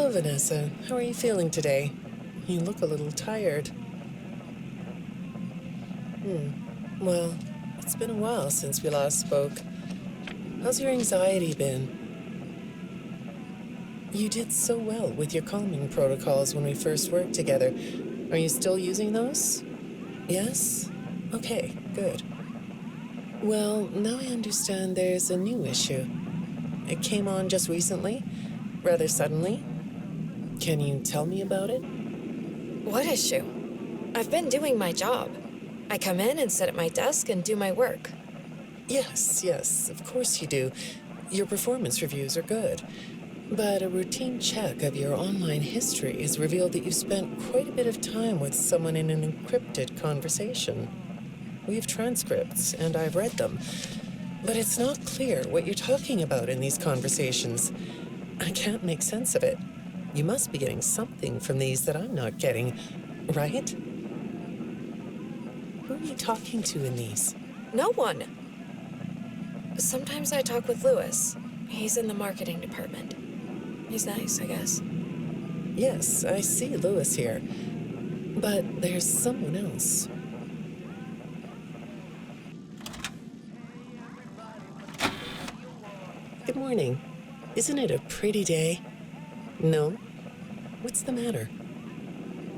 Hello, Vanessa. How are you feeling today? You look a little tired. Well, it's been a while since we last spoke. How's your anxiety been? You did so well with your calming protocols when we first worked together. Are you still using those? Yes? Okay, good. Well, now I understand there's a new issue. It came on just recently, rather suddenly. Can you tell me about it? What issue? I've been doing my job. I come in and sit at my desk and do my work. Yes, of course you do. Your performance reviews are good. But a routine check of your online history has revealed that you've spent quite a bit of time with someone in an encrypted conversation. We have transcripts, and I've read them. But it's not clear what you're talking about in these conversations. I can't make sense of it. You must be getting something from these that I'm not getting, right? Who are you talking to in these? No one. Sometimes I talk with Lewis. He's in the marketing department. He's nice, I guess. Yes, I see Lewis here. But there's someone else. Good morning. Isn't it a pretty day? No? What's the matter?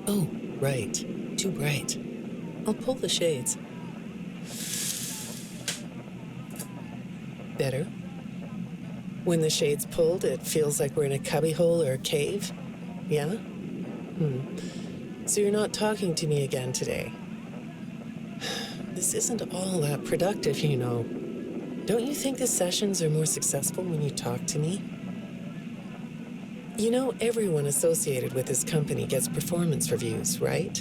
Oh, right. Too bright. I'll pull the shades. Better? When the shade's pulled, it feels like we're in a cubbyhole or a cave? Yeah? So you're not talking to me again today? This isn't all that productive, you know. Don't you think the sessions are more successful when you talk to me? You know, everyone associated with this company gets performance reviews, right?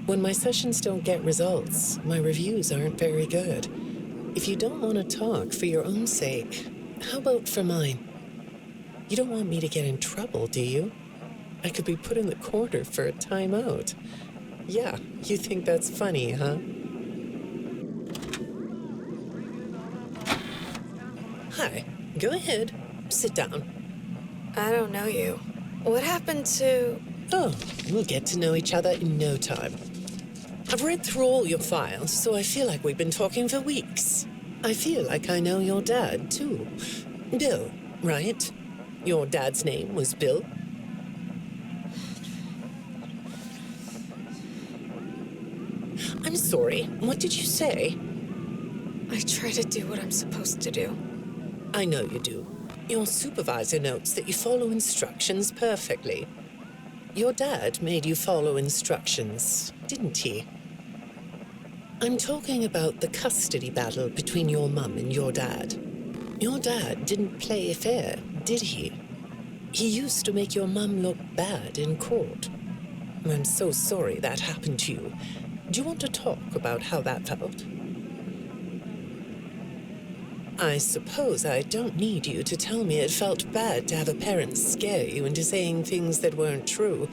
When my sessions don't get results, my reviews aren't very good. If you don't want to talk for your own sake, how about for mine? You don't want me to get in trouble, do you? I could be put in the corner for a timeout. Yeah, you think that's funny, huh? Hi, go ahead. Sit down. I don't know you. What happened to... Oh, we'll get to know each other in no time. I've read through all your files, so I feel like we've been talking for weeks. I feel like I know your dad, too. Bill, right? Your dad's name was Bill? I'm sorry, what did you say? I try to do what I'm supposed to do. I know you do. Your supervisor notes that you follow instructions perfectly. Your dad made you follow instructions, didn't he? I'm talking about the custody battle between your mum and your dad. Your dad didn't play fair, did he? He used to make your mum look bad in court. I'm so sorry that happened to you. Do you want to talk about how that felt? I suppose I don't need you to tell me it felt bad to have a parent scare you into saying things that weren't true.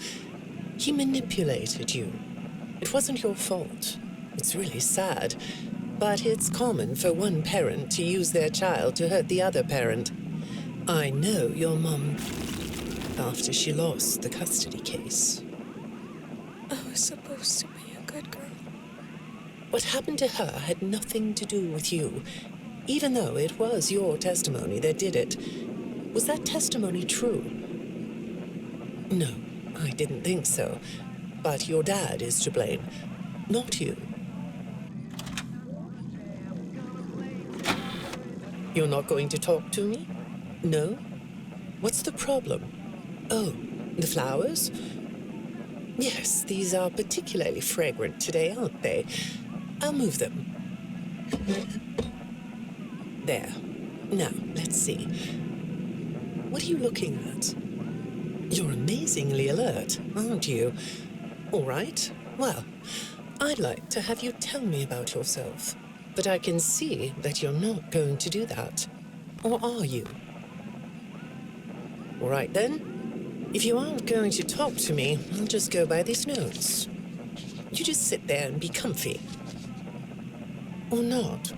He manipulated you. It wasn't your fault. It's really sad, but it's common for one parent to use their child to hurt the other parent. I know your mum after she lost the custody case. I was supposed to be a good girl. What happened to her had nothing to do with you, even though it was your testimony that did it. Was that testimony true? No, I didn't think so. But your dad is to blame, not you. You're not going to talk to me? No? What's the problem? Oh, the flowers? Yes, these are particularly fragrant today, aren't they? I'll move them. There. Now, let's see. What are you looking at? You're amazingly alert, aren't you? All right. Well, I'd like to have you tell me about yourself. But I can see that you're not going to do that. Or are you? All right, then. If you aren't going to talk to me, I'll just go by these notes. You just sit there and be comfy. Or not.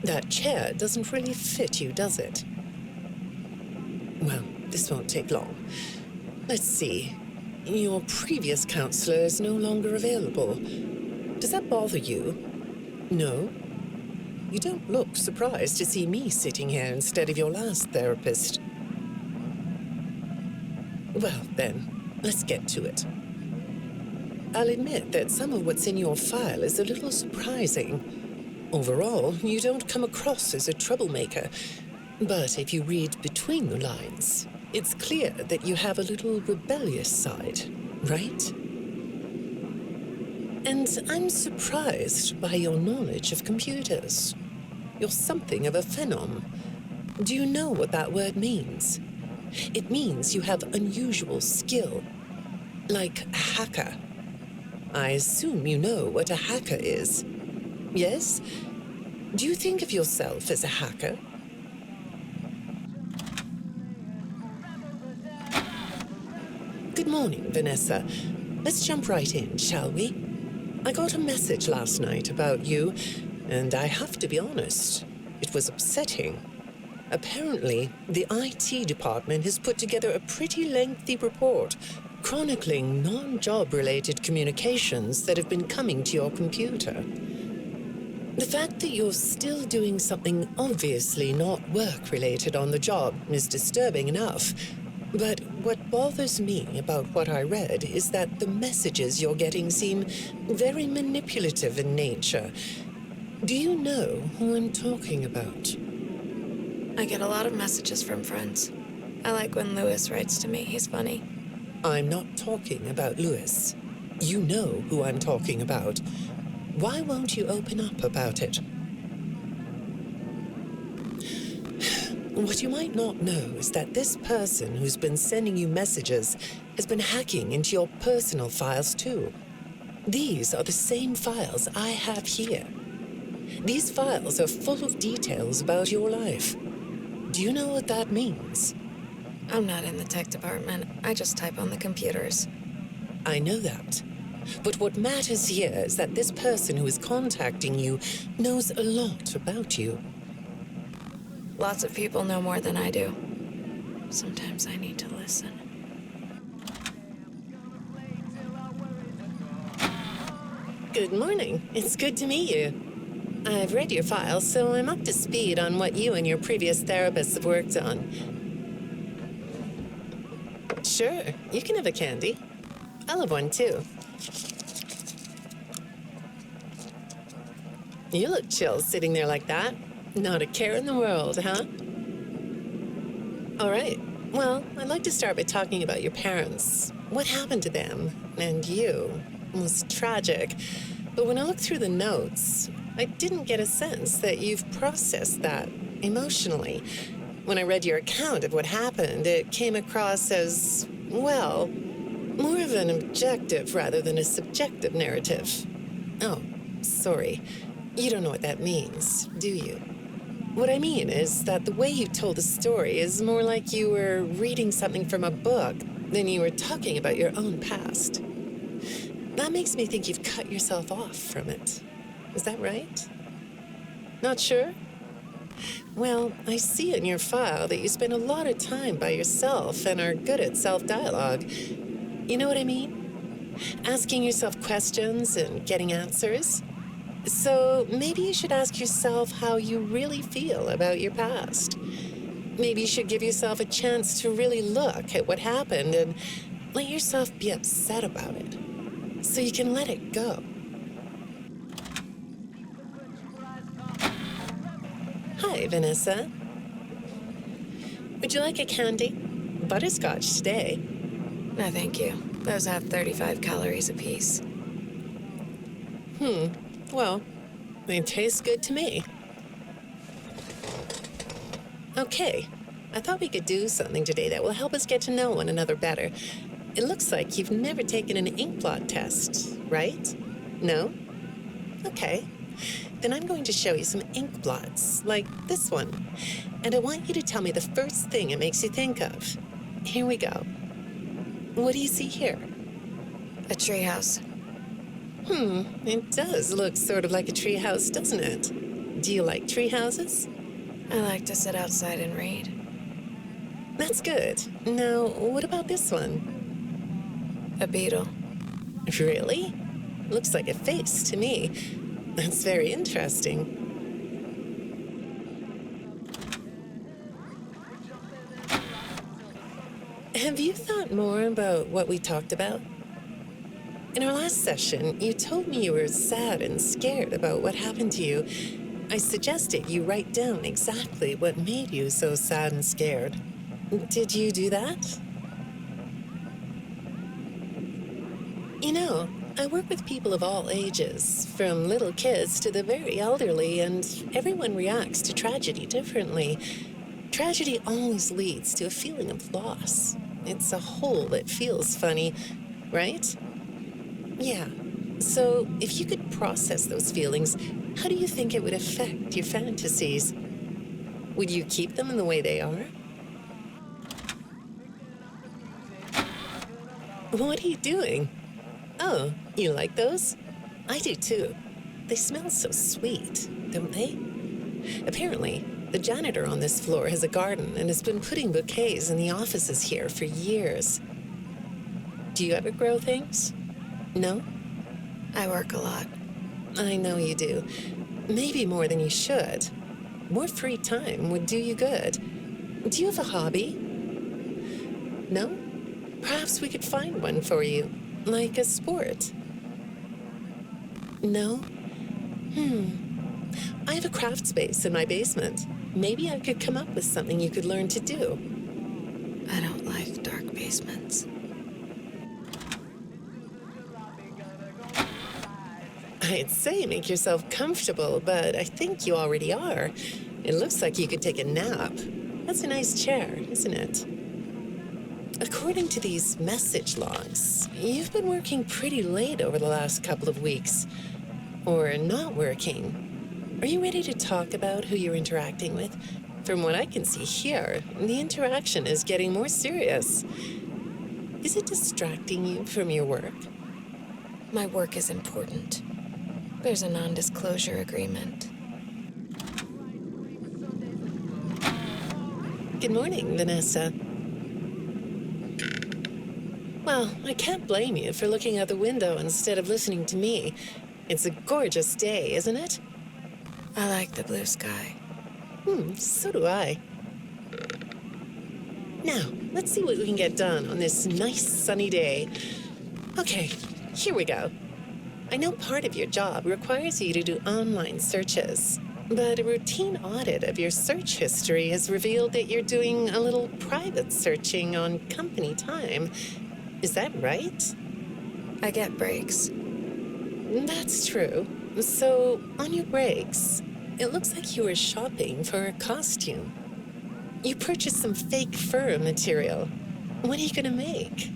That chair doesn't really fit you, does it? Well, this won't take long. Let's see. Your previous counselor is no longer available. Does that bother you? No? You don't look surprised to see me sitting here instead of your last therapist. Well, then, let's get to it. I'll admit that some of what's in your file is a little surprising. Overall, you don't come across as a troublemaker. But if you read between the lines, it's clear that you have a little rebellious side, right? And I'm surprised by your knowledge of computers. You're something of a phenom. Do you know what that word means? It means you have unusual skill, like a hacker. I assume you know what a hacker is. Yes? Do you think of yourself as a hacker? Good morning, Vanessa. Let's jump right in, shall we? I got a message last night about you, and I have to be honest, it was upsetting. Apparently, the IT department has put together a pretty lengthy report chronicling non-job-related communications that have been coming to your computer. The fact that you're still doing something obviously not work-related on the job is disturbing enough. But what bothers me about what I read is that the messages you're getting seem very manipulative in nature. Do you know who I'm talking about? I get a lot of messages from friends. I like when Lewis writes to me. He's funny. I'm not talking about Lewis. You know who I'm talking about. Why won't you open up about it? What you might not know is that this person who's been sending you messages has been hacking into your personal files too. These are the same files I have here. These files are full of details about your life. Do you know what that means? I'm not in the tech department. I just type on the computers. I know that. But what matters here is that this person who is contacting you knows a lot about you. Lots of people know more than I do. Sometimes I need to listen. Good morning. It's good to meet you. I've read your file, so I'm up to speed on what you and your previous therapists have worked on. Sure, you can have a candy. I'll have one too. You look chill sitting there like that. Not a care in the world, huh? All right. Well, I'd like to start by talking about your parents. What happened to them and you was tragic. But when I looked through the notes, I didn't get a sense that you've processed that emotionally. When I read your account of what happened, it came across as, well, more of an objective rather than a subjective narrative. Oh, sorry. You don't know what that means, do you? What I mean is that the way you told the story is more like you were reading something from a book than you were talking about your own past. That makes me think you've cut yourself off from it. Is that right? Not sure? Well, I see in your file that you spend a lot of time by yourself and are good at self-dialogue. You know what I mean? Asking yourself questions and getting answers. So maybe you should ask yourself how you really feel about your past. Maybe you should give yourself a chance to really look at what happened and let yourself be upset about it, so you can let it go. Hi, Vanessa. Would you like a candy? Butterscotch today. No, thank you. Those have 35 calories apiece. Well, they taste good to me. Okay, I thought we could do something today that will help us get to know one another better. It looks like you've never taken an ink blot test, right? No? Okay. Then I'm going to show you some ink blots, like this one. And I want you to tell me the first thing it makes you think of. Here we go. What do you see here? A treehouse. It does look sort of like a treehouse, doesn't it? Do you like treehouses? I like to sit outside and read. That's good. Now, what about this one? A beetle. Really? Looks like a face to me. That's very interesting. Have you thought more about what we talked about? In our last session, you told me you were sad and scared about what happened to you. I suggested you write down exactly what made you so sad and scared. Did you do that? You know, I work with people of all ages, from little kids to the very elderly, and everyone reacts to tragedy differently. Tragedy always leads to a feeling of loss. It's a hole that feels funny, right? Yeah. So, if you could process those feelings, how do you think it would affect your fantasies? Would you keep them in the way they are? What are you doing? Oh, you like those? I do too. They smell so sweet, don't they? Apparently, the janitor on this floor has a garden and has been putting bouquets in the offices here for years. Do you ever grow things? No? I work a lot. I know you do. Maybe more than you should. More free time would do you good. Do you have a hobby? No? Perhaps we could find one for you, like a sport. No? I have a craft space in my basement. Maybe I could come up with something you could learn to do. I don't like dark basements. I'd say make yourself comfortable, but I think you already are. It looks like you could take a nap. That's a nice chair, isn't it? According to these message logs, you've been working pretty late over the last couple of weeks. Or not working. Are you ready to talk about who you're interacting with? From what I can see here, the interaction is getting more serious. Is it distracting you from your work? My work is important. There's a non-disclosure agreement. Good morning, Vanessa. Well, I can't blame you for looking out the window instead of listening to me. It's a gorgeous day, isn't it? I like the blue sky. So do I. Now, let's see what we can get done on this nice sunny day. Okay, here we go. I know part of your job requires you to do online searches, but a routine audit of your search history has revealed that you're doing a little private searching on company time. Is that right? I get breaks. That's true. So, on your breaks, it looks like you were shopping for a costume. You purchased some fake fur material. What are you gonna make?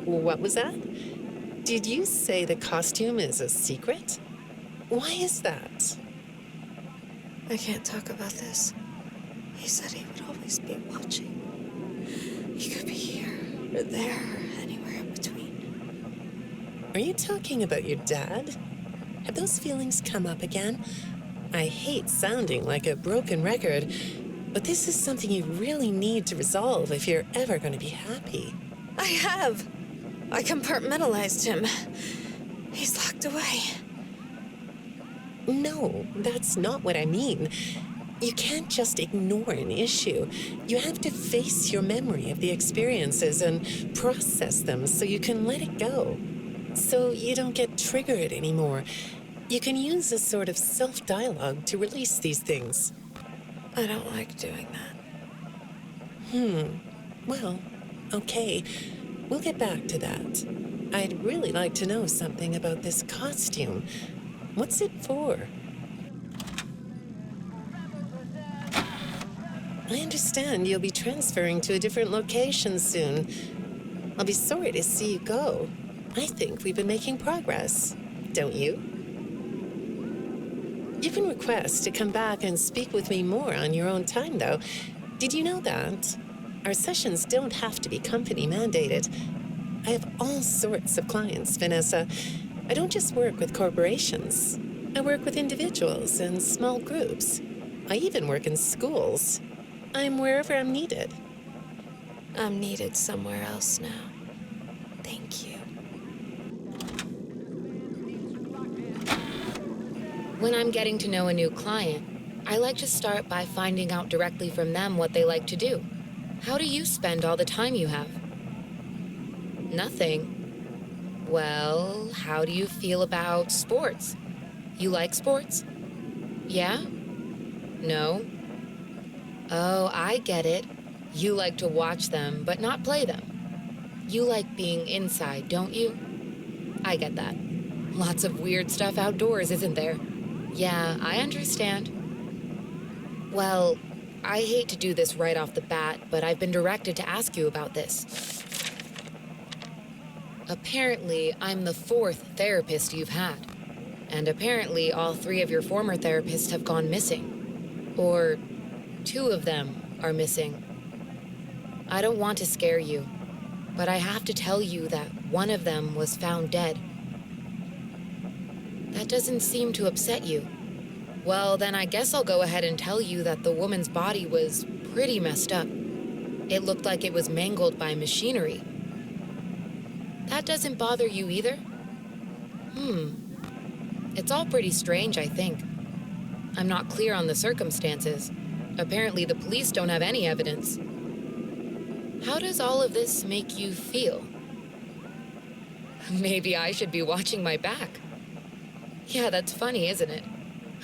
What was that? Did you say the costume is a secret? Why is that? I can't talk about this. He said he would always be watching. He could be here, or there, or anywhere in between. Are you talking about your dad? Have those feelings come up again? I hate sounding like a broken record, but this is something you really need to resolve if you're ever going to be happy. I have. I compartmentalized him. He's locked away. No, that's not what I mean. You can't just ignore an issue. You have to face your memory of the experiences and process them so you can let it go. So you don't get triggered anymore. You can use a sort of self-dialogue to release these things. I don't like doing that. Well, okay. We'll get back to that. I'd really like to know something about this costume. What's it for? I understand you'll be transferring to a different location soon. I'll be sorry to see you go. I think we've been making progress, don't you? You can request to come back and speak with me more on your own time, though. Did you know that? Our sessions don't have to be company mandated. I have all sorts of clients, Vanessa. I don't just work with corporations. I work with individuals and small groups. I even work in schools. I'm wherever I'm needed. I'm needed somewhere else now. Thank you. When I'm getting to know a new client, I like to start by finding out directly from them what they like to do. How do you spend all the time you have? Nothing. Well, how do you feel about sports? You like sports? Yeah? No? Oh, I get it. You like to watch them, but not play them. You like being inside, don't you? I get that. Lots of weird stuff outdoors, isn't there? Yeah, I understand. Well, I hate to do this right off the bat, but I've been directed to ask you about this. Apparently, I'm the 4th therapist you've had. And apparently, all 3 of your former therapists have gone missing. Or 2 of them are missing. I don't want to scare you, but I have to tell you that one of them was found dead. That doesn't seem to upset you. Well, then I guess I'll go ahead and tell you that the woman's body was pretty messed up. It looked like it was mangled by machinery. That doesn't bother you either? It's all pretty strange, I think. I'm not clear on the circumstances. Apparently, the police don't have any evidence. How does all of this make you feel? Maybe I should be watching my back. Yeah, that's funny, isn't it?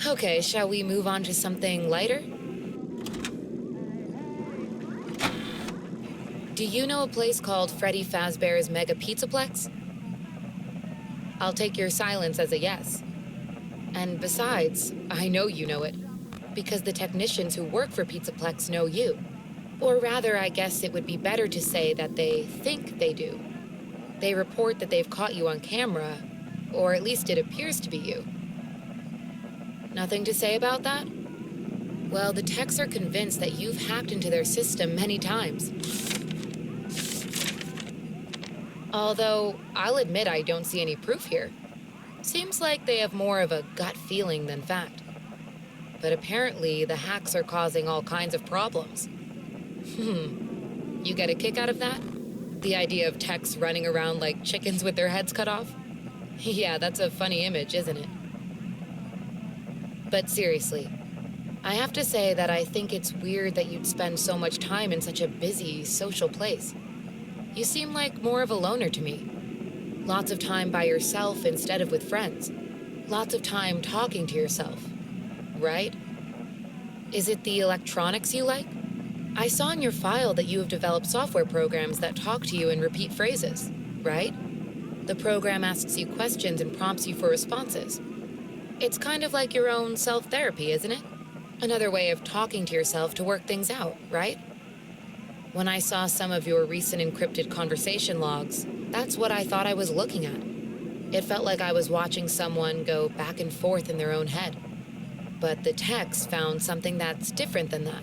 Okay, shall we move on to something lighter? Do you know a place called Freddy Fazbear's Mega Pizzaplex? I'll take your silence as a yes. And besides, I know you know it, because the technicians who work for Pizzaplex know you. Or rather, I guess it would be better to say that they think they do. They report that they've caught you on camera, or at least it appears to be you. Nothing to say about that? Well, the techs are convinced that you've hacked into their system many times. Although, I'll admit I don't see any proof here. Seems like they have more of a gut feeling than fact. But apparently, the hacks are causing all kinds of problems. You get a kick out of that? The idea of techs running around like chickens with their heads cut off? Yeah, that's a funny image, isn't it? But seriously, I have to say that I think it's weird that you'd spend so much time in such a busy, social place. You seem like more of a loner to me. Lots of time by yourself instead of with friends. Lots of time talking to yourself. Right? Is it the electronics you like? I saw in your file that you have developed software programs that talk to you in repeat phrases, right? The program asks you questions and prompts you for responses. It's kind of like your own self-therapy, isn't it? Another way of talking to yourself to work things out, right? When I saw some of your recent encrypted conversation logs, that's what I thought I was looking at. It felt like I was watching someone go back and forth in their own head. But the techs found something that's different than that.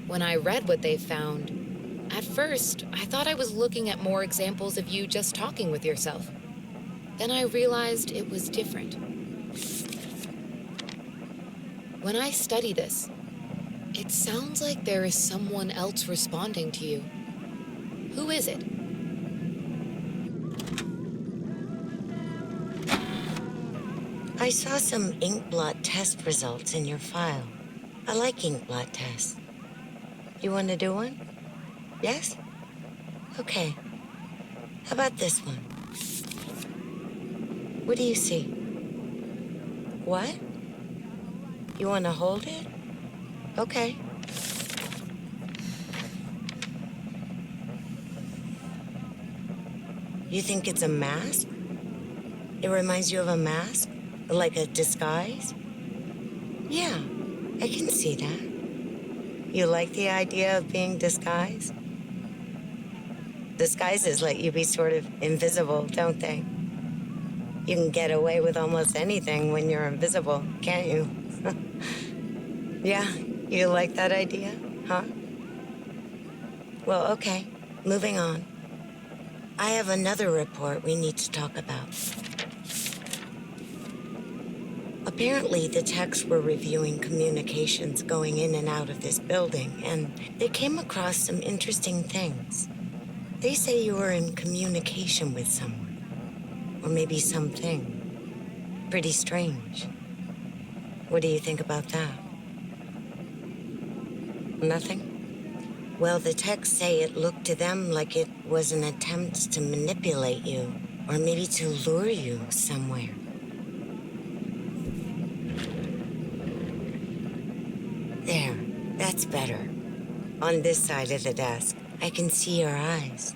When I read what they found, at first, I thought I was looking at more examples of you just talking with yourself. Then I realized it was different. When I study this, it sounds like there is someone else responding to you. Who is it? I saw some ink blot test results in your file. I like ink blot tests. You want to do one? Yes? Okay. How about this one? What do you see? What? You want to hold it? Okay. You think it's a mask? It reminds you of a mask? Like a disguise? Yeah, I can see that. You like the idea of being disguised? Disguises let you be sort of invisible, don't they? You can get away with almost anything when you're invisible, can't you? Yeah, you like that idea, huh? Well, okay, moving on. I have another report we need to talk about. Apparently, the techs were reviewing communications going in and out of this building, and they came across some interesting things. They say you were in communication with someone, or maybe something. Pretty strange. What do you think about that? Nothing? Well, the techs say it looked to them like it was an attempt to manipulate you, or maybe to lure you somewhere. There, that's better. On this side of the desk, I can see your eyes.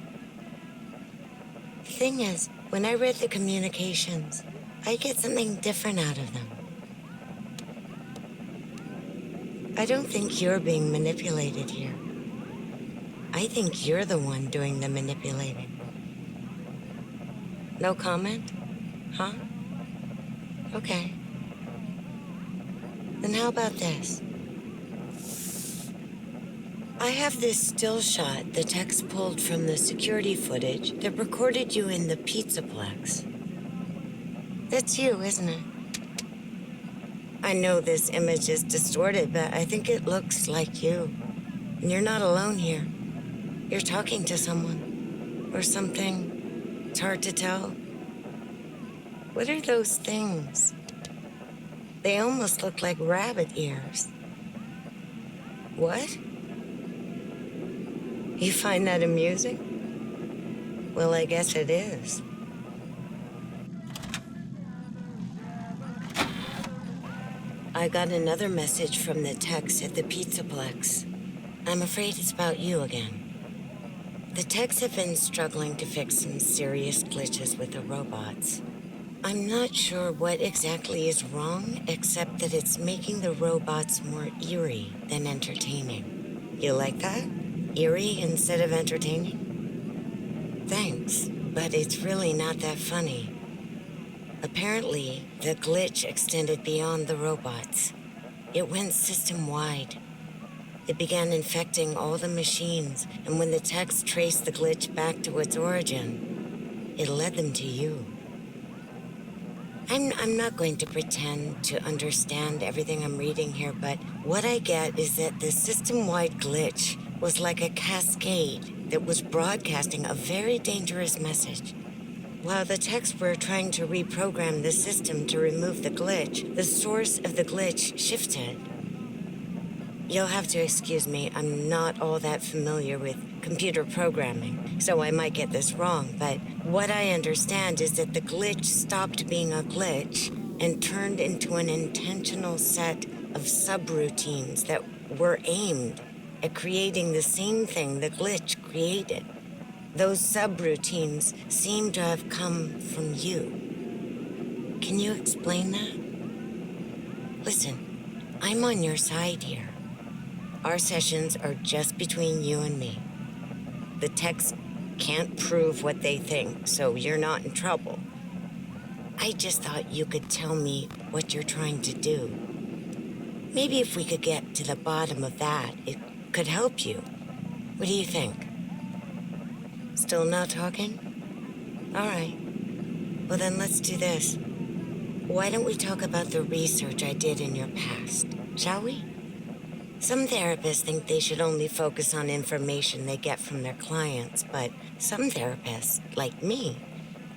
The thing is, when I read the communications, I get something different out of them. I don't think you're being manipulated here. I think you're the one doing the manipulating. No comment? Huh? Okay. Then how about this? I have this still shot the techs pulled from the security footage that recorded you in the Pizzaplex. That's you, isn't it? I know this image is distorted, but I think it looks like you. And you're not alone here. You're talking to someone. Or something. It's hard to tell. What are those things? They almost look like rabbit ears. What? You find that amusing? Well, I guess it is. I got another message from the techs at the Pizzaplex. I'm afraid it's about you again. The techs have been struggling to fix some serious glitches with the robots. I'm not sure what exactly is wrong, except that it's making the robots more eerie than entertaining. You like that? Eerie instead of entertaining? Thanks, but it's really not that funny. Apparently, the glitch extended beyond the robots. It went system-wide. It began infecting all the machines, and when the techs traced the glitch back to its origin, it led them to you. I'm not going to pretend to understand everything I'm reading here, but what I get is that the system-wide glitch was like a cascade that was broadcasting a very dangerous message. While the techs were trying to reprogram the system to remove the glitch, the source of the glitch shifted. You'll have to excuse me, I'm not all that familiar with computer programming, so I might get this wrong, but what I understand is that the glitch stopped being a glitch and turned into an intentional set of subroutines that were aimed at creating the same thing the glitch created. Those subroutines seem to have come from you. Can you explain that? Listen, I'm on your side here. Our sessions are just between you and me. The techs can't prove what they think, so you're not in trouble. I just thought you could tell me what you're trying to do. Maybe if we could get to the bottom of that, it could help you. What do you think? Still not talking? All right. Well, then let's do this. Why don't we talk about the research I did in your past, shall we? Some therapists think they should only focus on information they get from their clients, but some therapists, like me,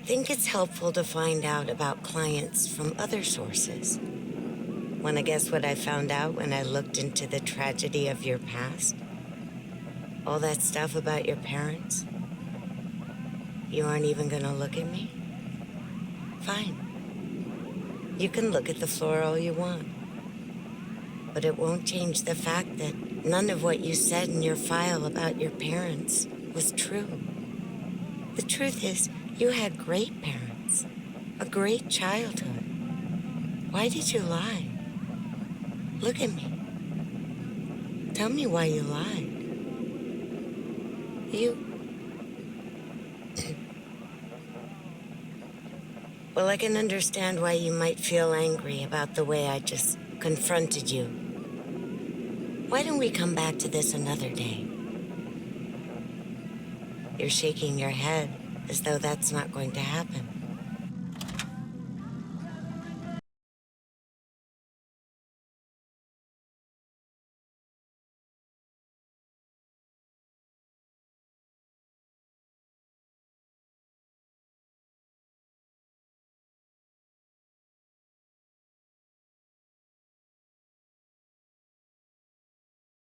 think it's helpful to find out about clients from other sources. Want to guess what I found out when I looked into the tragedy of your past? All that stuff about your parents? You aren't even gonna look at me? Fine. You can look at the floor all you want. But it won't change the fact that none of what you said in your file about your parents was true. The truth is, you had great parents, a great childhood. Why did you lie? Look at me. Tell me why you lied. Well, I can understand why you might feel angry about the way I just confronted you. Why don't we come back to this another day? You're shaking your head as though that's not going to happen.